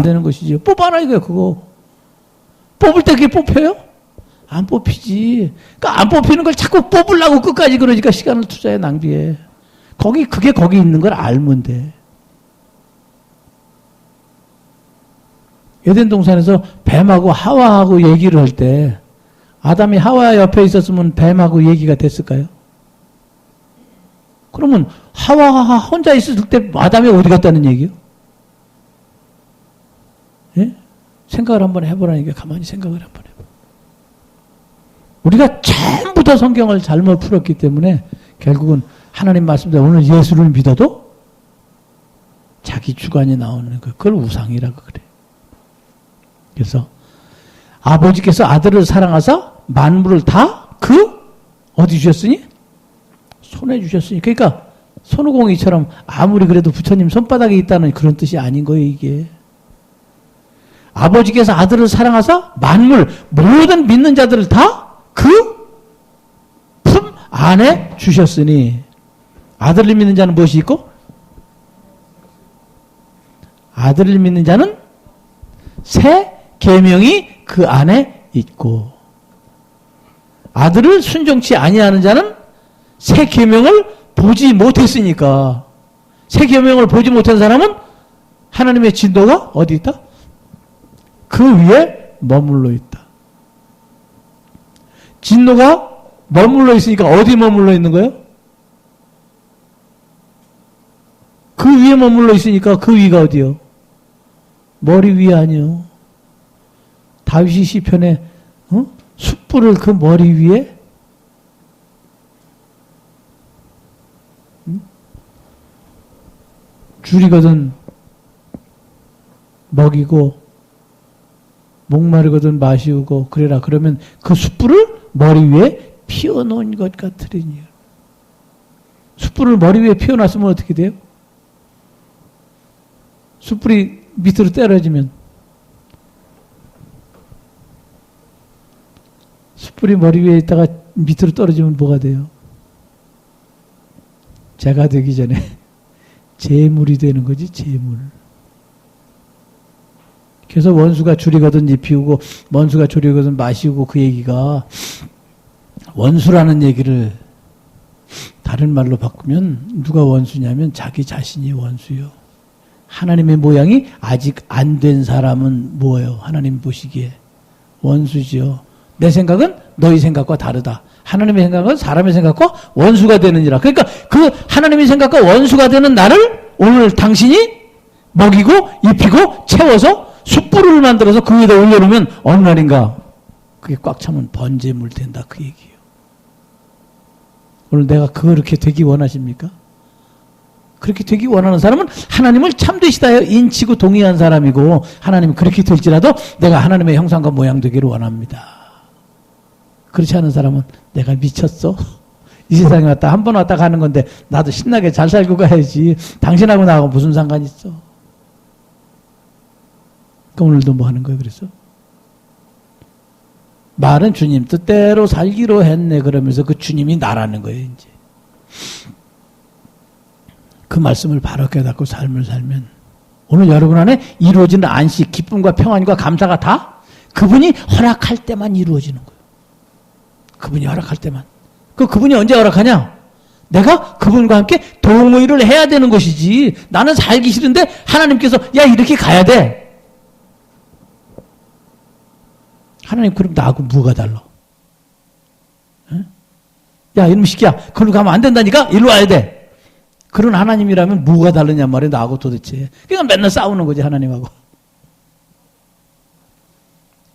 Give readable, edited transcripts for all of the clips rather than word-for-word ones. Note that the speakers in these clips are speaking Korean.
되는 것이죠. 뽑아라 이거야 그거. 뽑을 때 그게 뽑혀요? 안 뽑히지. 그러니까 안 뽑히는 걸 자꾸 뽑으려고 끝까지 그러니까 시간을 투자해 낭비해. 그게 거기 있는 걸 알면 돼. 에덴 동산에서 뱀하고 하와하고 얘기를 할 때 아담이 하와 옆에 있었으면 뱀하고 얘기가 됐을까요? 그러면 하와가 혼자 있을 때 아담이 어디 갔다는 얘기요? 예? 생각을 한번 해보라니까. 가만히 생각을 한번 해봐. 우리가 전부 다 성경을 잘못 풀었기 때문에 결국은 하나님 말씀대로 오늘 예수를 믿어도 자기 주관이 나오는 거, 그걸 우상이라고 그래. 그래서 아버지께서 아들을 사랑하사 만물을 다 어디 주셨으니? 손에 주셨으니. 그러니까 손오공이처럼 아무리 그래도 부처님 손바닥에 있다는 그런 뜻이 아닌 거예요, 이게. 아버지께서 아들을 사랑하사 만물, 모든 믿는 자들을 다 품 안에 주셨으니. 아들을 믿는 자는 무엇이 있고? 아들을 믿는 자는 새 계명이 그 안에 있고, 아들을 순종치 아니하는 자는 새 계명을 보지 못했으니까. 새 계명을 보지 못한 사람은 하나님의 진도가 어디 있다? 그 위에 머물러 있다. 진노가 머물러 있으니까 어디 머물러 있는 거예요? 그 위에 머물러 있으니까 그 위가 어디요? 머리 위 아니요. 다윗이 시편에 숯불을 그 머리 위에 줄이거든 먹이고 목마르거든 마시우고 그래라. 그러면 그 숯불을 머리 위에 피워놓은 것 같으리니. 숯불을 머리 위에 피워놨으면 어떻게 돼요? 숯불이 밑으로 떨어지면, 숯불이 머리 위에 있다가 밑으로 떨어지면 뭐가 돼요? 재가 되기 전에 재물이 되는 거지, 재물. 그래서 원수가 줄이거든 입히우고 원수가 줄이거든 마시우고, 그 얘기가 원수라는 얘기를 다른 말로 바꾸면 누가 원수냐면 자기 자신이 원수요. 하나님의 모양이 아직 안 된 사람은 뭐예요? 하나님 보시기에 원수지요. 내 생각은 너희 생각과 다르다. 하나님의 생각은 사람의 생각과 원수가 되느니라. 그러니까 그 하나님의 생각과 원수가 되는 나를 오늘 당신이 먹이고 입히고 채워서 숯불을 만들어서 그 위에다 올려놓으면 어느 날인가 그게 꽉 차면 번제물 된다, 그 얘기예요. 오늘 내가 그렇게 되기 원하십니까? 그렇게 되기 원하는 사람은 하나님을 참되시다여 인치고 동의한 사람이고, 하나님이 그렇게 될지라도 내가 하나님의 형상과 모양 되기를 원합니다. 그렇지 않은 사람은 내가 미쳤어? 이 세상에 왔다 한 번 왔다 가는 건데 나도 신나게 잘 살고 가야지. 당신하고 나하고 무슨 상관 있어? 오늘도 뭐 하는 거예요, 그래서? 말은 주님 뜻대로 살기로 했네, 그러면서 그 주님이 나라는 거예요, 이제. 그 말씀을 바로 깨닫고 삶을 살면 오늘 여러분 안에 이루어지는 안식, 기쁨과 평안과 감사가 다 그분이 허락할 때만 이루어지는 거예요. 그분이 허락할 때만. 그분이 언제 허락하냐? 내가 그분과 함께 동의를 해야 되는 것이지. 나는 살기 싫은데 하나님께서 야, 이렇게 가야 돼. 하나님, 그럼 나하고 뭐가 달라? 에? 야, 이놈 새끼야, 그걸로 가면 안 된다니까? 일로 와야 돼. 그런 하나님이라면 뭐가 다르냐 말이야, 나하고 도대체. 그러니까 맨날 싸우는 거지, 하나님하고.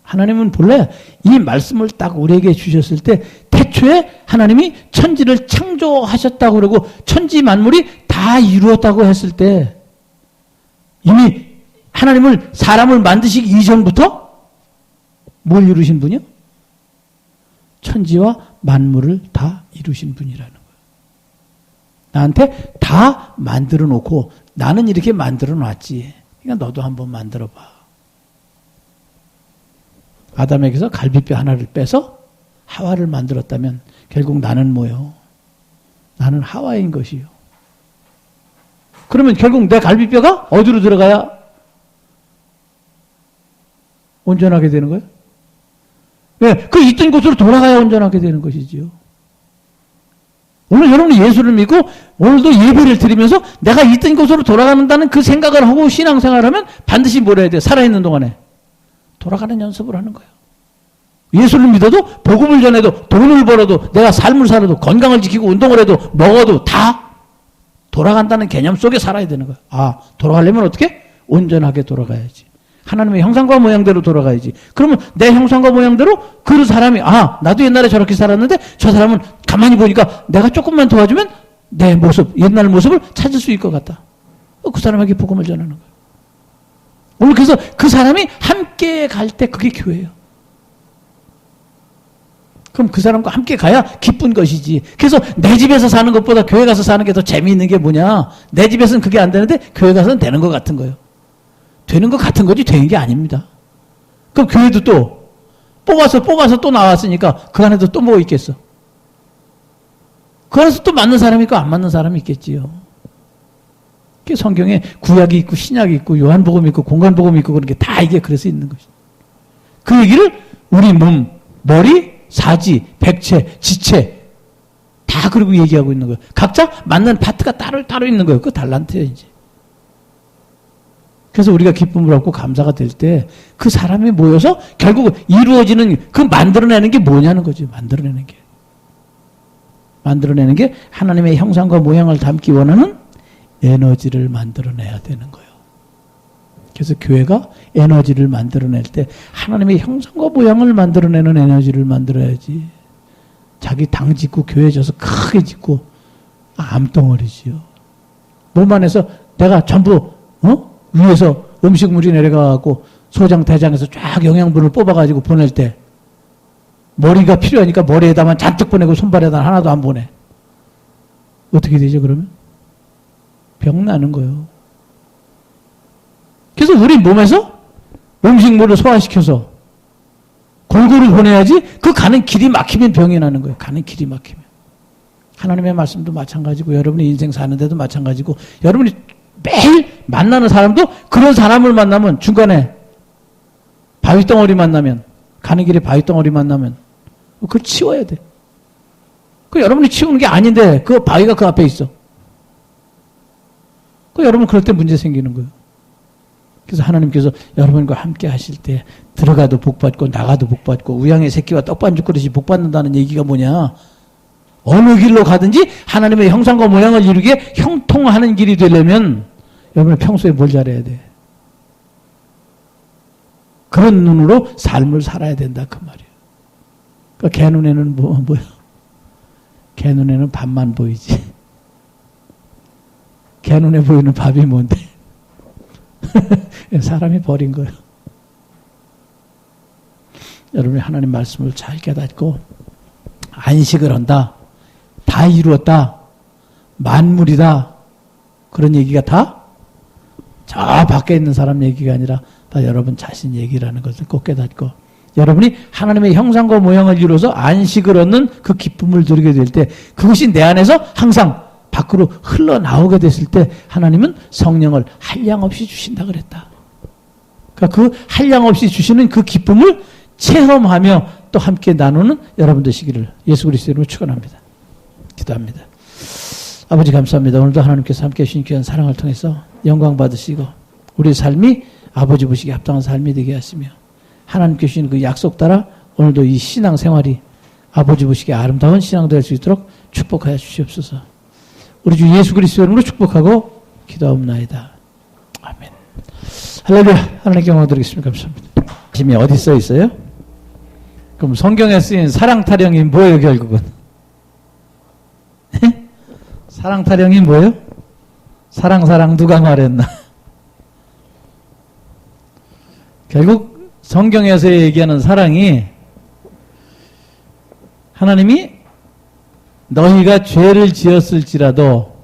하나님은 본래 이 말씀을 딱 우리에게 주셨을 때 태초에 하나님이 천지를 창조하셨다고 그러고 천지 만물이 다 이루었다고 했을 때 이미 하나님을, 사람을 만드시기 이전부터 뭘 이루신 분이요? 천지와 만물을 다 이루신 분이라는 거예요. 나한테 다 만들어 놓고 나는 이렇게 만들어 놨지. 그러니까 너도 한번 만들어 봐. 아담에게서 갈비뼈 하나를 빼서 하와를 만들었다면 결국 나는 뭐요? 나는 하와인 것이요. 그러면 결국 내 갈비뼈가 어디로 들어가야 온전하게 되는 거예요? 왜? 그 있던 곳으로 돌아가야 온전하게 되는 것이지요. 오늘 여러분이 예수를 믿고 오늘도 예배를 드리면서 내가 있던 곳으로 돌아간다는 그 생각을 하고 신앙생활을 하면 반드시 뭘 해야 돼요? 살아있는 동안에 돌아가는 연습을 하는 거예요. 예수를 믿어도 복음을 전해도 돈을 벌어도 내가 삶을 살아도 건강을 지키고 운동을 해도 먹어도 다 돌아간다는 개념 속에 살아야 되는 거예요. 아, 돌아가려면 어떻게? 온전하게 돌아가야지. 하나님의 형상과 모양대로 돌아가야지. 그러면 내 형상과 모양대로 그 사람이 아, 나도 옛날에 저렇게 살았는데 저 사람은 가만히 보니까 내가 조금만 도와주면 내 모습, 옛날 모습을 찾을 수 있을 것 같다. 그 사람에게 복음을 전하는 거예요. 오늘 그래서 그 사람이 함께 갈 때 그게 교회예요. 그럼 그 사람과 함께 가야 기쁜 것이지. 그래서 내 집에서 사는 것보다 교회 가서 사는 게 더 재미있는 게 뭐냐. 내 집에서는 그게 안 되는데 교회 가서는 되는 것 같은 거예요. 되는 것 같은 거지 되는 게 아닙니다. 그럼 교회도 또 뽑아서 또 나왔으니까 그 안에도 또 뭐 있겠어. 그 안에서 또 맞는 사람이 있고 안 맞는 사람이 있겠지요. 성경에 구약이 있고 신약이 있고 요한복음이 있고 공간복음이 있고 그런 게 다 이게 그래서 있는 것이죠. 그 얘기를 우리 몸, 머리, 사지, 백체, 지체 다 그러고 얘기하고 있는 거예요. 각자 맞는 파트가 따로 있는 거예요. 그 달란트예요, 이제. 그래서 우리가 기쁨을 얻고 감사가 될 때 그 사람이 모여서 결국 이루어지는 그 만들어내는 게 뭐냐는 거죠. 만들어내는 게 하나님의 형상과 모양을 담기 원하는 에너지를 만들어내야 되는 거예요. 그래서 교회가 에너지를 만들어낼 때 하나님의 형상과 모양을 만들어내는 에너지를 만들어야지. 자기 당 짓고 교회 져서 크게 짓고 암덩어리지요. 몸 안에서 내가 전부 위에서 음식물이 내려가고 소장 대장에서 쫙 영양분을 뽑아가지고 보낼 때 머리가 필요하니까 머리에다만 잔뜩 보내고 손발에다 하나도 안 보내. 어떻게 되죠 그러면? 병 나는 거예요. 그래서 우리 몸에서 음식물을 소화시켜서 골고루 보내야지 그 가는 길이 막히면 병이 나는 거예요. 가는 길이 막히면. 하나님의 말씀도 마찬가지고 여러분의 인생 사는데도 마찬가지고 여러분이 매일 만나는 사람도 그런 사람을 만나면 중간에 바위덩어리 만나면 가는 길에 바위덩어리 만나면 그걸 치워야 돼. 그 여러분이 치우는 게 아닌데 그 바위가 그 앞에 있어. 그 여러분 그럴 때 문제 생기는 거예요. 그래서 하나님께서 여러분과 함께 하실 때 들어가도 복받고 나가도 복받고 우양의 새끼와 떡반죽 그릇이 복받는다는 얘기가 뭐냐. 어느 길로 가든지 하나님의 형상과 모양을 이루기에 형통하는 길이 되려면 여러분 평소에 뭘 잘해야 돼? 그런 눈으로 삶을 살아야 된다 그 말이에요. 그러니까 개 눈에는 뭐야? 개 눈에는 밥만 보이지. 개 눈에 보이는 밥이 뭔데? 사람이 버린 거예요. 여러분이 하나님 말씀을 잘 깨닫고 안식을 한다. 다 이루었다. 만물이다. 그런 얘기가 다 저 밖에 있는 사람 얘기가 아니라 다 여러분 자신 얘기라는 것을 꼭 깨닫고 여러분이 하나님의 형상과 모양을 이루어서 안식을 얻는 그 기쁨을 누리게 될 때 그것이 내 안에서 항상 밖으로 흘러나오게 됐을 때 하나님은 성령을 한량없이 주신다 그랬다. 그러니까 그 한량없이 주시는 그 기쁨을 체험하며 또 함께 나누는 여러분 되시기를 예수 그리스도의 이름으로 축원합니다. 기도합니다. 아버지 감사합니다. 오늘도 하나님께서 함께 해주신 귀한 사랑을 통해서 영광 받으시고 우리 삶이 아버지 보시기에 합당한 삶이 되게 하시며 하나님께 주신 그 약속 따라 오늘도 이 신앙생활이 아버지 보시기에 아름다운 신앙 될 수 있도록 축복하여 주시옵소서. 우리 주 예수 그리스도의 이름으로 축복하고 기도하옵나이다. 아멘. 할렐루야. 하나님께 영광 드리겠습니다. 감사합니다. 힘이 어디 써 있어요? 그럼 성경에 쓰인 사랑 타령이 뭐예요 결국은? 사랑 타령이 뭐예요? 사랑 누가 말했나? 결국 성경에서 얘기하는 사랑이 하나님이 너희가 죄를 지었을지라도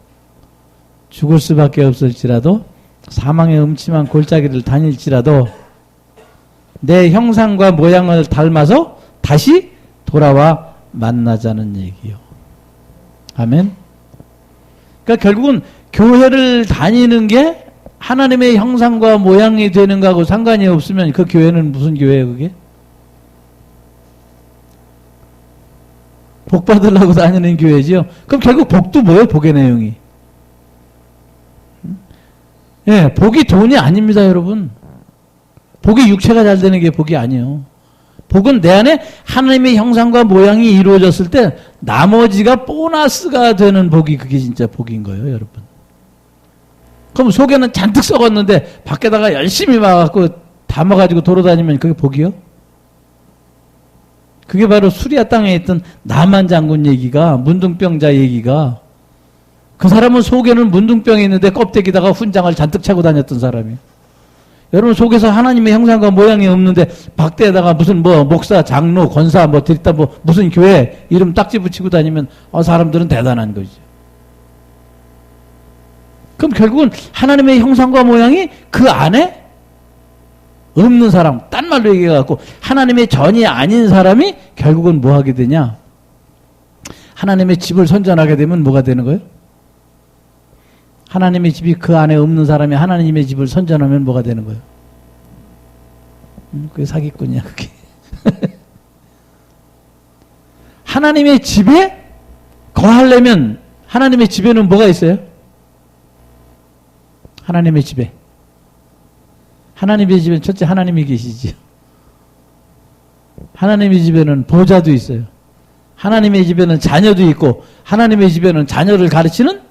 죽을 수밖에 없을지라도 사망의 음침한 골짜기를 다닐지라도 내 형상과 모양을 닮아서 다시 돌아와 만나자는 얘기요. 아멘. 그러니까 결국은 교회를 다니는 게 하나님의 형상과 모양이 되는 거하고 상관이 없으면 그 교회는 무슨 교회예요, 그게? 복 받으려고 다니는 교회지요. 그럼 결국 복도 뭐예요, 복의 내용이? 예, 복이 돈이 아닙니다, 여러분. 복이 육체가 잘 되는 게 복이 아니에요. 복은 내 안에 하나님의 형상과 모양이 이루어졌을 때 나머지가 보너스가 되는 복이 그게 진짜 복인 거예요, 여러분. 그럼 속에는 잔뜩 썩었는데 밖에다가 열심히 막아갖고 담아가지고 돌아다니면 그게 복이요? 그게 바로 수리아 땅에 있던 나만 장군 얘기가, 문둥병자 얘기가, 그 사람은 속에는 문둥병이 있는데 껍데기다가 훈장을 잔뜩 차고 다녔던 사람이에요. 여러분 속에서 하나님의 형상과 모양이 없는데 밖에다가 무슨 뭐 목사, 장로, 권사 뭐 드리다 뭐 무슨 교회 이름 딱지 붙이고 다니면 사람들은 대단한 거죠. 그럼 결국은 하나님의 형상과 모양이 그 안에 없는 사람, 딴 말로 얘기해갖고 하나님의 전이 아닌 사람이 결국은 뭐 하게 되냐? 하나님의 집을 선전하게 되면 뭐가 되는 거예요? 하나님의 집이 그 안에 없는 사람이 하나님의 집을 선전하면 뭐가 되는 거예요? 그게 사기꾼이야, 그게. 하나님의 집에 거하려면 하나님의 집에는 뭐가 있어요? 하나님의 집에. 하나님의 집에는 첫째 하나님이 계시지요. 하나님의 집에는 보좌도 있어요. 하나님의 집에는 자녀도 있고 하나님의 집에는 자녀를 가르치는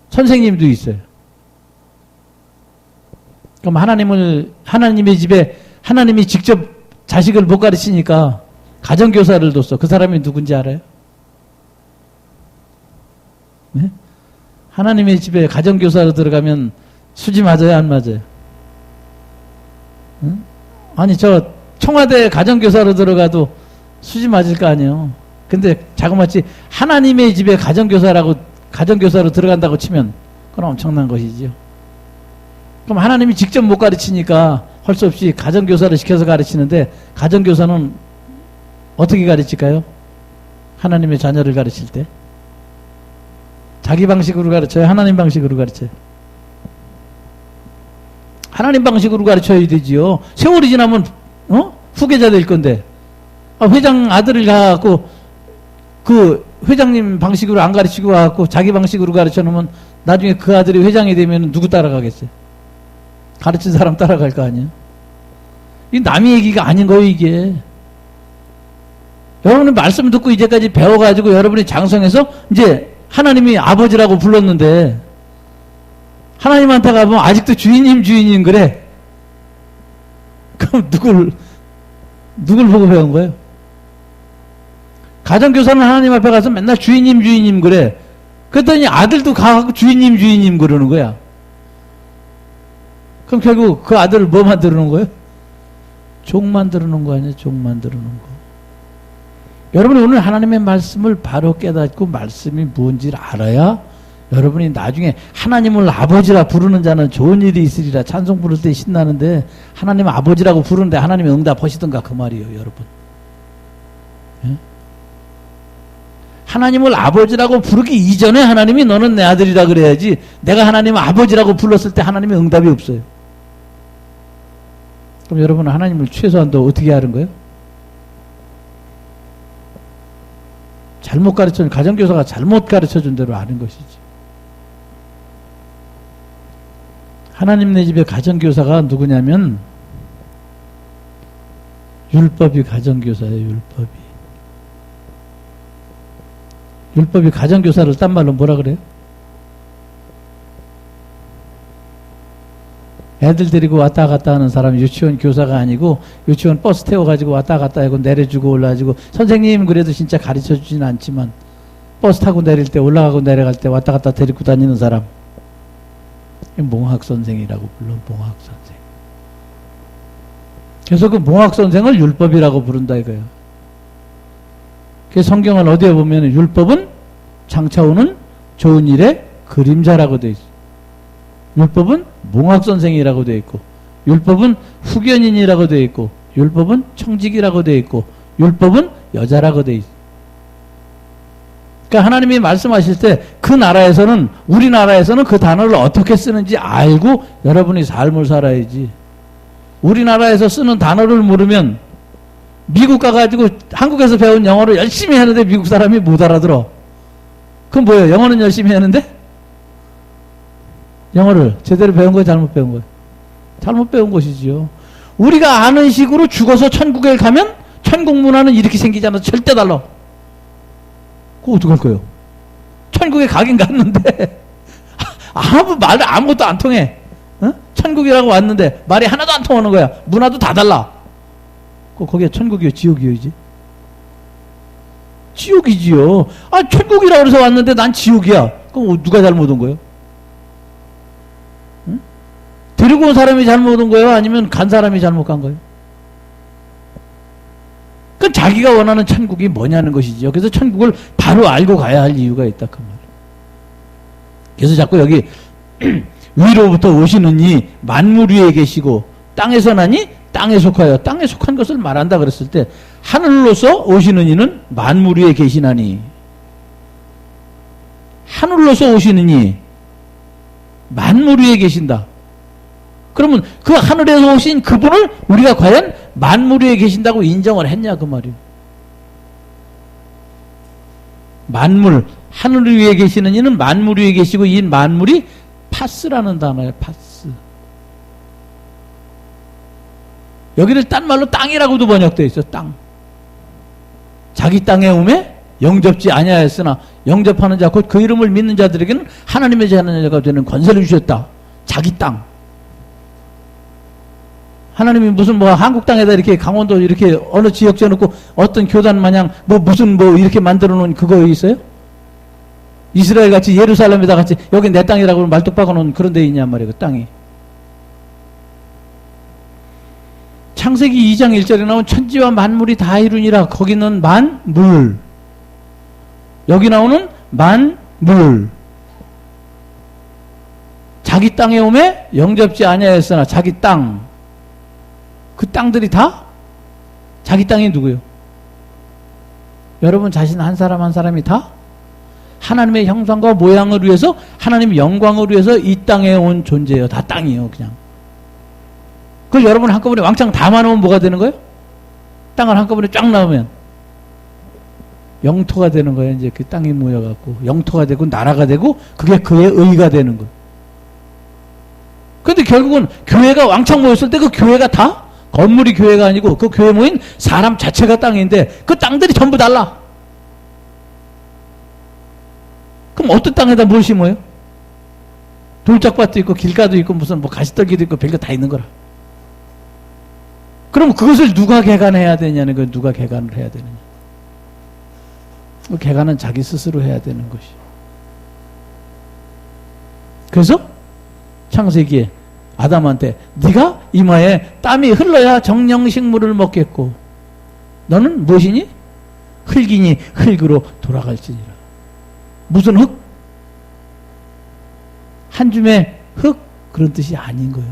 선생님도 있어요. 그럼 하나님의 집에 하나님이 직접 자식을 못 가르치니까 가정교사를 뒀어. 그 사람이 누군지 알아요? 네? 하나님의 집에 가정교사로 들어가면 수지 맞아요, 안 맞아요? 응? 아니, 저 청와대 가정교사로 들어가도 수지 맞을 거 아니에요. 근데 자그마치 하나님의 집에 가정교사로 들어간다고 치면 그건 엄청난 것이지요. 그럼 하나님이 직접 못 가르치니까 할 수 없이 가정교사를 시켜서 가르치는데 가정교사는 어떻게 가르칠까요? 하나님의 자녀를 가르칠 때 자기 방식으로 가르쳐요? 하나님 방식으로 가르쳐요? 하나님 방식으로 가르쳐야 되지요. 세월이 지나면 후계자 될 건데 회장 아들을 가갖고 그 회장님 방식으로 안 가르치고 와갖고 자기 방식으로 가르쳐 놓으면 나중에 그 아들이 회장이 되면 누구 따라가겠어요? 가르친 사람 따라갈 거 아니에요? 이 남의 얘기가 아닌 거예요, 이게. 여러분은 말씀 듣고 이제까지 배워가지고 여러분이 장성해서 이제 하나님이 아버지라고 불렀는데 하나님한테 가보면 아직도 주인님 그래. 그럼 누굴 보고 배운 거예요? 가정교사는 하나님 앞에 가서 맨날 주인님 그래. 그랬더니 아들도 가고 주인님 그러는 거야. 그럼 결국 그 아들을 뭐 만들어 놓은 거예요? 종 만들어 놓은 거 아니에요? 종 만들어 놓은 거. 여러분이 오늘 하나님의 말씀을 바로 깨닫고 말씀이 뭔지를 알아야 여러분이 나중에 하나님을 아버지라 부르는 자는 좋은 일이 있으리라 찬송 부를 때 신나는데 하나님 아버지라고 부르는데 하나님이 응답하시던가 그 말이에요, 여러분. 예? 하나님을 아버지라고 부르기 이전에 하나님이 너는 내 아들이라 그래야지 내가 하나님 아버지라고 불렀을 때 하나님의 응답이 없어요. 그럼 여러분은 하나님을 최소한도 어떻게 하는 거예요? 잘못 가르쳐준 가정교사가 잘못 가르쳐준 대로 아는 것이지. 하나님 내 집에 가정교사가 누구냐면 율법이 가정교사예요. 율법이 가정교사를 딴 말로 뭐라 그래요? 애들 데리고 왔다 갔다 하는 사람이 유치원 교사가 아니고 유치원 버스 태워가지고 왔다 갔다 하고 내려주고 올라가지고 선생님 그래도 진짜 가르쳐주진 않지만 버스 타고 내릴 때 올라가고 내려갈 때 왔다 갔다 데리고 다니는 사람 몽학선생이라고 불러. 몽학선생. 그래서 그 몽학선생을 율법이라고 부른다 이거예요. 그 성경을 어디에 보면 율법은 장차오는 좋은 일의 그림자라고 되어 있어요. 율법은 몽학선생이라고 되어 있고 율법은 후견인이라고 되어 있고 율법은 청직이라고 되어 있고 율법은 여자라고 되어 있어요. 그러니까 하나님이 말씀하실 때 그 나라에서는, 우리나라에서는 그 단어를 어떻게 쓰는지 알고 여러분이 삶을 살아야지. 우리나라에서 쓰는 단어를 모르면 미국 가가지고 한국에서 배운 영어를 열심히 하는데 미국 사람이 못 알아들어. 그럼 뭐예요? 영어는 열심히 하는데 영어를 제대로 배운 거예요? 잘못 배운 거예요? 잘못 배운 것이지요. 우리가 아는 식으로 죽어서 천국에 가면 천국 문화는 이렇게 생기지 않아서 절대 달라. 그거 어떡할 거예요? 천국에 가긴 갔는데 아무것도 안 통해. 어? 천국이라고 왔는데 말이 하나도 안 통하는 거야. 문화도 다 달라. 거기에 천국이요 지옥이요 이제? 지옥이지요. 천국이라고 해서 왔는데 난 지옥이야. 그럼 누가 잘못 온 거예요? 응? 데리고 온 사람이 잘못 온 거예요? 아니면 간 사람이 잘못 간 거예요? 그 자기가 원하는 천국이 뭐냐는 것이죠. 그래서 천국을 바로 알고 가야 할 이유가 있다 그 말이에요. 그래서 자꾸 여기 위로부터 오시는 이 만물 위에 계시고 땅에서 나니 땅에 속하여, 땅에 속한 것을 말한다 그랬을 때 하늘로서 오시는 이는 만물 위에 계시나니, 하늘로서 오시는 이 만물 위에 계신다. 그러면 그 하늘에서 오신 그분을 우리가 과연 만물 위에 계신다고 인정을 했냐 그 말이에요. 만물, 하늘 위에 계시는 이는 만물 위에 계시고, 이 만물이 파스라는 단어예요. 파스. 여기를 딴 말로 땅이라고도 번역되어 있어. 땅. 자기 땅에 오매 영접지 아니하였으나 영접하는 자 곧 그 이름을 믿는 자들에게는 하나님의 자녀가 되는 권세를 주셨다. 자기 땅. 하나님이 무슨 한국 땅에다 이렇게 강원도 이렇게 어느 지역 지어놓고 어떤 교단 마냥 무슨 이렇게 만들어 놓은 그거 있어요? 이스라엘 같이 예루살렘에다 같이 여기 내 땅이라고 말뚝 박아 놓은 그런 데 있냔 말이에요. 그 땅이. 창세기 2장 1절에 나온 천지와 만물이 다 이루니라. 거기는 만물. 여기 나오는 만물. 자기 땅에 오매 영접지 아니하였으나 자기 땅. 그 땅들이 다 자기 땅이 누구요? 여러분 자신 한 사람 한 사람이 다 하나님의 형상과 모양을 위해서, 하나님의 영광을 위해서 이 땅에 온 존재예요. 다 땅이에요. 그냥. 그걸 여러분 한꺼번에 왕창 담아놓으면 뭐가 되는 거예요? 땅을 한꺼번에 쫙 나오면 영토가 되는 거예요. 이제 그 땅이 모여갖고 영토가 되고 나라가 되고 그게 그의 의가 되는 거예요. 근데 결국은 교회가 왕창 모였을 때 그 교회가 다 건물이 교회가 아니고 그 교회 모인 사람 자체가 땅인데 그 땅들이 전부 달라. 그럼 어떤 땅에다 뭘 심어요? 돌짝밭도 있고 길가도 있고 무슨 가시떨기도 있고 별거 다 있는 거라. 그럼 그것을 누가 개간해야 되냐는 거. 누가 개간을 해야 되느냐. 그 개간은 자기 스스로 해야 되는 것이. 그래서 창세기에 아담한테 네가 이마에 땀이 흘러야 정령식물을 먹겠고 너는 무엇이니? 흙이니 흙으로 돌아갈지니라. 무슨 흙? 한 줌의 흙? 그런 뜻이 아닌 거예요.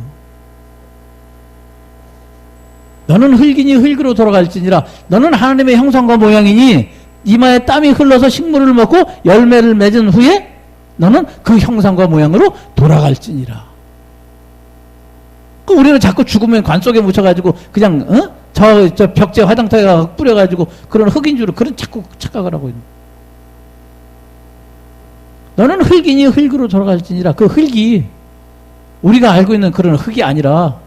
너는 흙이니 흙으로 돌아갈지니라. 너는 하나님의 형상과 모양이니 이마에 땀이 흘러서 식물을 먹고 열매를 맺은 후에 너는 그 형상과 모양으로 돌아갈지니라. 우리는 자꾸 죽으면 관 속에 묻혀가지고 그냥 저 벽제 화장터에 뿌려가지고 그런 흙인 줄 그런 자꾸 착각을 하고 있는. 너는 흙이니 흙으로 돌아갈지니라. 그 흙이 우리가 알고 있는 그런 흙이 아니라,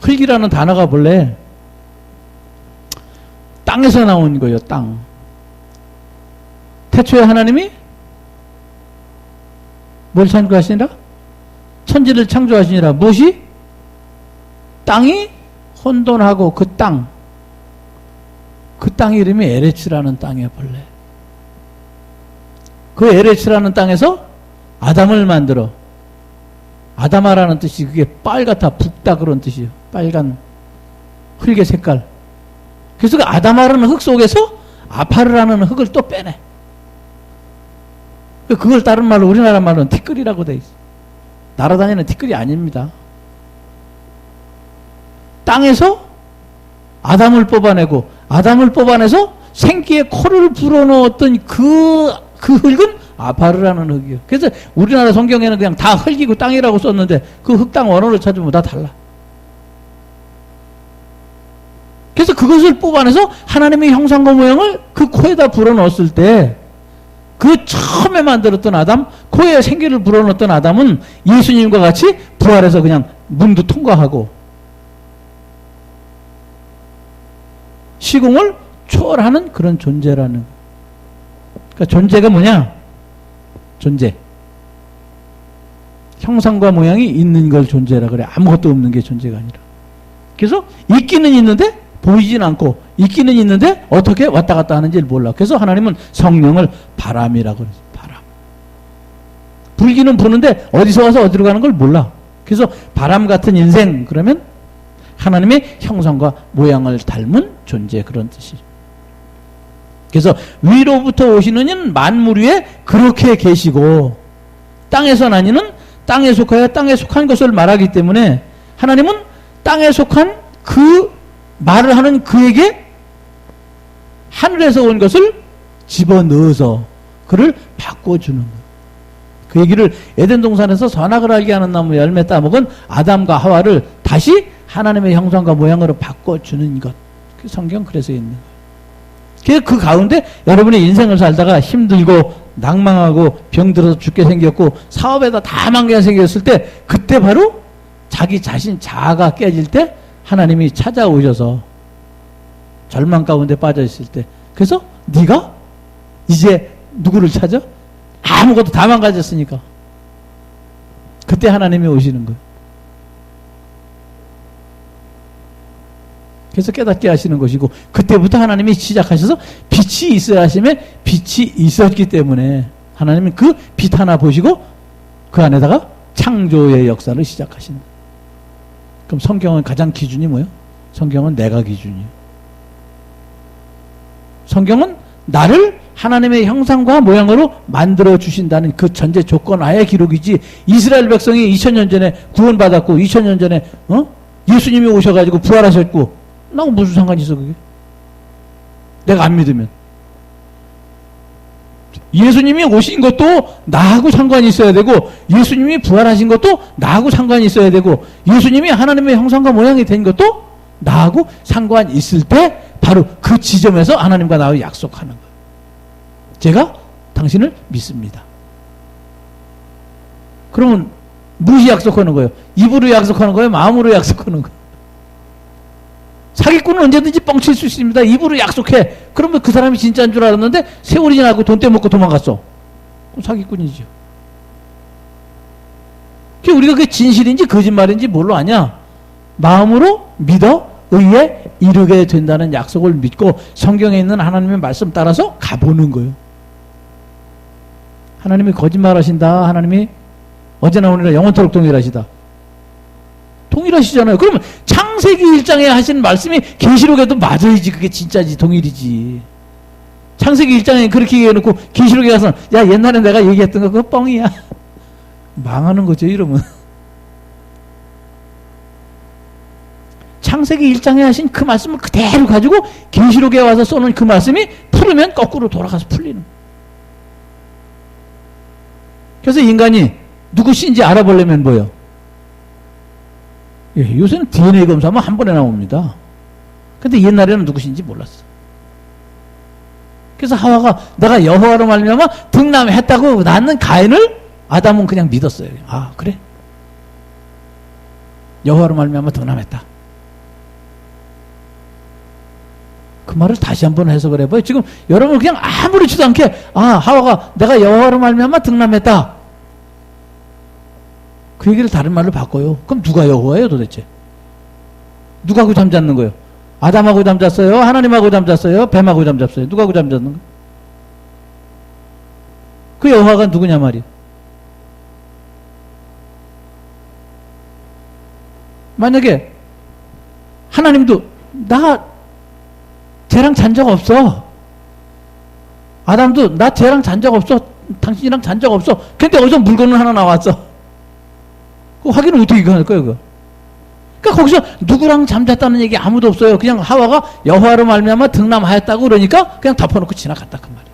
흙이라는 단어가 본래 땅에서 나온 거예요. 땅. 태초에 하나님이 뭘 창조하시니라? 천지를 창조하시니라. 무엇이? 땅이 혼돈하고 그 땅. 그 땅 이름이 에레츠라는 땅이에요. 본래. 그 에레츠라는 땅에서 아담을 만들어. 아담아라는 뜻이 그게 빨갛다, 붓다 그런 뜻이에요. 빨간 흙의 색깔. 그래서 그 아담아라는 흙 속에서 아파르라는 흙을 또 빼내. 그걸 다른 말로 우리나라 말로는 티끌이라고 돼 있어. 날아다니는 티끌이 아닙니다. 땅에서 아담을 뽑아내고 아담을 뽑아내서 생기에 코를 불어넣었던 그 흙은 아파르라는 흙이에요. 그래서 우리나라 성경에는 그냥 다 흙이고 땅이라고 썼는데 그 흙, 땅 원어를 찾으면 다 달라. 그래서 그것을 뽑아내서 하나님의 형상과 모양을 그 코에다 불어넣었을 때 그 처음에 만들었던 아담, 코에 생기를 불어넣었던 아담은 예수님과 같이 부활해서 그냥 문도 통과하고 시공을 초월하는 그런 존재라는. 그러니까 존재가 뭐냐? 존재. 형상과 모양이 있는 걸 존재라 그래. 아무것도 없는 게 존재가 아니라. 그래서 있기는 있는데 보이진 않고, 있기는 있는데 어떻게 왔다 갔다 하는지를 몰라. 그래서 하나님은 성령을 바람이라고 그래요. 바람. 불기는 부는데 어디서 와서 어디로 가는 걸 몰라. 그래서 바람 같은 인생, 그러면 하나님의 형상과 모양을 닮은 존재, 그런 뜻이죠. 그래서 위로부터 오시는 이는 만물 위에 그렇게 계시고, 땅에서 난 이는 땅에 속하여 땅에 속한 것을 말하기 때문에 하나님은 땅에 속한 그 말을 하는 그에게 하늘에서 온 것을 집어넣어서 그를 바꿔주는 거예요. 그 얘기를 에덴 동산에서 선악을 알게 하는 나무 열매 따먹은 아담과 하와를 다시 하나님의 형상과 모양으로 바꿔주는 것. 그 성경 그래서 있는 거예요. 그 가운데 여러분의 인생을 살다가 힘들고 낭망하고 병들어서 죽게 생겼고 사업에다 다 망개가 생겼을 때, 그때 바로 자기 자신 자아가 깨질 때 하나님이 찾아오셔서 절망 가운데 빠져 있을 때, 그래서 네가 이제 누구를 찾아? 아무것도 다 망가졌으니까. 그때 하나님이 오시는 거예요. 그래서 깨닫게 하시는 것이고, 그때부터 하나님이 시작하셔서 빛이 있어야 하시면 빛이 있었기 때문에 하나님은 그 빛 하나 보시고 그 안에다가 창조의 역사를 시작하시는 거예요. 그럼 성경은 가장 기준이 뭐예요? 성경은 내가 기준이에요. 성경은 나를 하나님의 형상과 모양으로 만들어 주신다는 그 전제 조건 하에 기록이지, 이스라엘 백성이 2000년 전에 구원받았고 2000년 전에 예수님이 오셔가지고 부활하셨고 나하고 무슨 상관이 있어 그게? 내가 안 믿으면. 예수님이 오신 것도 나하고 상관이 있어야 되고, 예수님이 부활하신 것도 나하고 상관이 있어야 되고, 예수님이 하나님의 형상과 모양이 된 것도 나하고 상관이 있을 때 바로 그 지점에서 하나님과 나하고 약속하는 거예요. 제가 당신을 믿습니다. 그러면 무엇이 약속하는 거예요? 입으로 약속하는 거예요? 마음으로 약속하는 거예요? 사기꾼은 언제든지 뻥칠 수 있습니다. 입으로 약속해. 그러면 그 사람이 진짜인 줄 알았는데 세월이 지나고 돈 떼먹고 도망갔어. 그럼 사기꾼이죠. 우리가 그게 진실인지 거짓말인지 뭘로 아냐? 마음으로 믿어 의에 이르게 된다는 약속을 믿고 성경에 있는 하나님의 말씀 따라서 가보는 거예요. 하나님이 거짓말하신다. 하나님이 어제나 오늘이나 영원토록 동일하시다. 동일하시잖아요. 그러면 창세기 1장에 하신 말씀이 계시록에도 맞아야지. 그게 진짜지, 동일이지. 창세기 1장에 그렇게 얘기해놓고 계시록에 가서 야 옛날에 내가 얘기했던 거 그거 뻥이야. 망하는 거죠, 이러면. 창세기 1장에 하신 그 말씀을 그대로 가지고 계시록에 와서 써놓은 그 말씀이 풀으면 거꾸로 돌아가서 풀리는. 그래서 인간이 누구신지 알아보려면 뭐예요? 예, 요새는 DNA 검사하면 한 번에 나옵니다. 근데 옛날에는 누구신지 몰랐어. 그래서 하와가 내가 여호와로 말미암아 등남했다고 낳는 가인을 아담은 그냥 믿었어요. 아 그래? 여호와로 말미암아 등남했다. 그 말을 다시 한번 해석을 해봐요. 지금 여러분 그냥 아무렇지도 않게 하와가 내가 여호와로 말미암아 등남했다. 그 얘기를 다른 말로 바꿔요. 그럼 누가 여호와예요 도대체? 누가하고 잠잤는 거예요? 아담하고 잠잤어요? 하나님하고 잠잤어요? 뱀하고 잠잤어요? 누가하고 잠잤는 거예요? 그 여호와가 누구냐 말이에요. 만약에 하나님도 나 쟤랑 잔 적 없어. 아담도 나 쟤랑 잔 적 없어. 당신이랑 잔 적 없어. 근데 어디서 물건은 하나 나왔어. 그 확인을 어떻게 할 거예요? 그거? 그러니까 거기서 누구랑 잠잤다는 얘기 아무도 없어요. 그냥 하와가 여호와로 말미암아 등남하였다고 그러니까 그냥 덮어놓고 지나갔다 그 말이에요.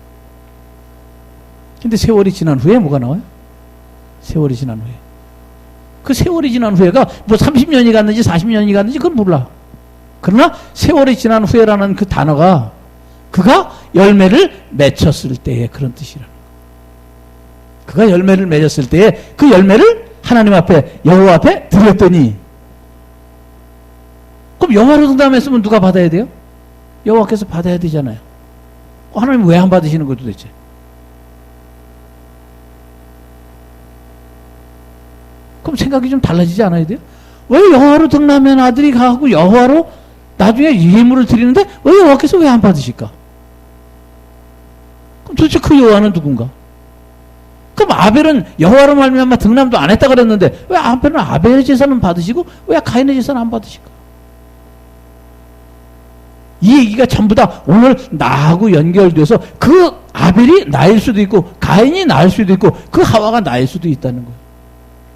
근데 세월이 지난 후에 뭐가 나와요? 세월이 지난 후에. 그 세월이 지난 후에가 뭐 30년이 갔는지 40년이 갔는지 그건 몰라. 그러나 세월이 지난 후에라는 그 단어가 그가 열매를 맺혔을 때의 그런 뜻이라는 거예요. 그가 열매를 맺었을 때에 그 열매를 하나님 앞에 여호와 앞에 드렸더니 그럼 여호와로 등담했으면 누가 받아야 돼요? 여호와께서 받아야 되잖아요. 하나님 왜 안 받으시는 거예요 도대체? 그럼 생각이 좀 달라지지 않아야 돼요? 왜 여호와로 등남한 아들이 가고 여호와로 나중에 예물을 드리는데 왜 여호와께서 왜 안 받으실까? 그럼 도대체 그 여호와는 누군가? 그럼 아벨은 여호와로 말미암아 등남도 안 했다 그랬는데 왜 아벨은 아벨의 제사는 받으시고 왜 가인의 제사는 안 받으실까? 이 얘기가 전부 다 오늘 나하고 연결돼서 그 아벨이 나일 수도 있고 가인이 나일 수도 있고 그 하와가 나일 수도 있다는 거예요.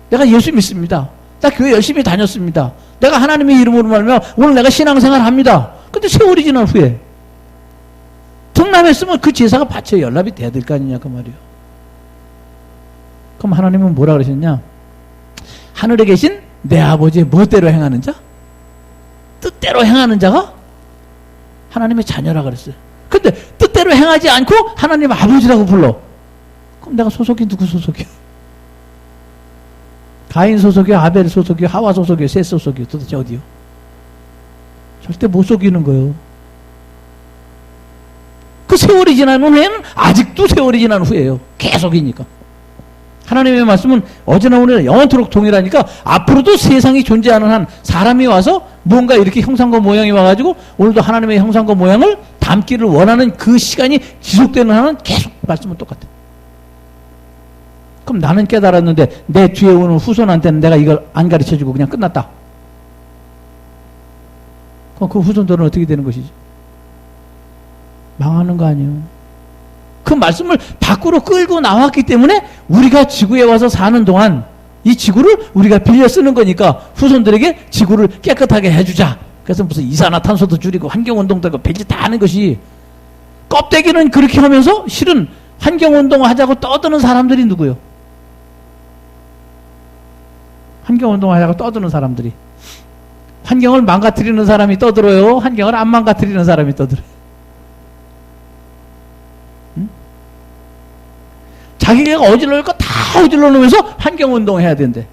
내가 예수 믿습니다. 나 교회 열심히 다녔습니다. 내가 하나님의 이름으로 말하면 오늘 내가 신앙생활 합니다. 근데 세월이 지난 후에 등남했으면 그 제사가 받쳐 연락이 돼야 될 거 아니냐 그 말이에요. 그럼 하나님은 뭐라 그러셨냐? 하늘에 계신 내 아버지의 멋대로 행하는 자? 뜻대로 행하는 자가 하나님의 자녀라 그랬어요. 근데 뜻대로 행하지 않고 하나님 아버지라고 불러. 그럼 내가 소속이 누구 소속이야? 가인 소속이요? 아벨 소속이요? 하와 소속이요? 셋 소속이요? 도대체 어디요? 절대 못 속이는 거예요. 그 세월이 지난 후에는 아직도 세월이 지난 후에요. 계속이니까. 하나님의 말씀은 어제나 오늘나 영원토록 동일하니까 앞으로도 세상이 존재하는 한 사람이 와서 뭔가 이렇게 형상과 모양이 와가지고 오늘도 하나님의 형상과 모양을 담기를 원하는 그 시간이 지속되는 한은 계속 말씀은 똑같아요. 그럼 나는 깨달았는데 내 뒤에 오는 후손한테는 내가 이걸 안 가르쳐주고 그냥 끝났다. 그럼 그 후손들은 어떻게 되는 것이지? 망하는 거 아니에요. 그 말씀을 밖으로 끌고 나왔기 때문에 우리가 지구에 와서 사는 동안 이 지구를 우리가 빌려 쓰는 거니까 후손들에게 지구를 깨끗하게 해주자. 그래서 무슨 이산화탄소도 줄이고 환경운동도 하고 별짓 다 하는 것이 껍데기는 그렇게 하면서 실은 환경운동을 하자고 떠드는 사람들이 누구요? 환경운동을 하자고 떠드는 사람들이. 환경을 망가뜨리는 사람이 떠들어요? 환경을 안 망가뜨리는 사람이 떠들어요? 자기가 어질러올 거 다 어질러 놓으면서 환경운동 해야 된대.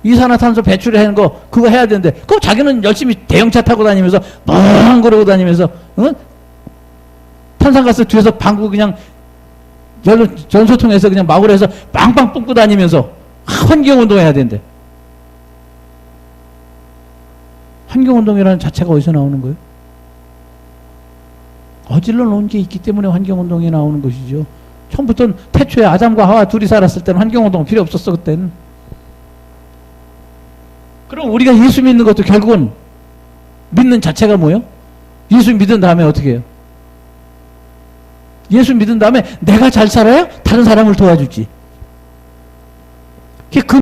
이산화탄소 배출하는 거 그거 해야 된대. 그럼 자기는 열심히 대형차 타고 다니면서 멍 그러고 다니면서 탄산가스 뒤에서 방구 그냥 전소통해서 그냥 마구로 해서 빵빵 뿜고 다니면서 환경운동 해야 된대. 환경운동이라는 자체가 어디서 나오는 거예요? 어질러 놓은 게 있기 때문에 환경운동이 나오는 것이죠. 처음부터는 태초에 아담과 하와 둘이 살았을 때는 환경운동 필요 없었어. 그때는. 그럼 우리가 예수 믿는 것도 결국은 믿는 자체가 뭐예요? 예수 믿은 다음에 어떻게 해요? 예수 믿은 다음에 내가 잘 살아야 다른 사람을 도와주지. 그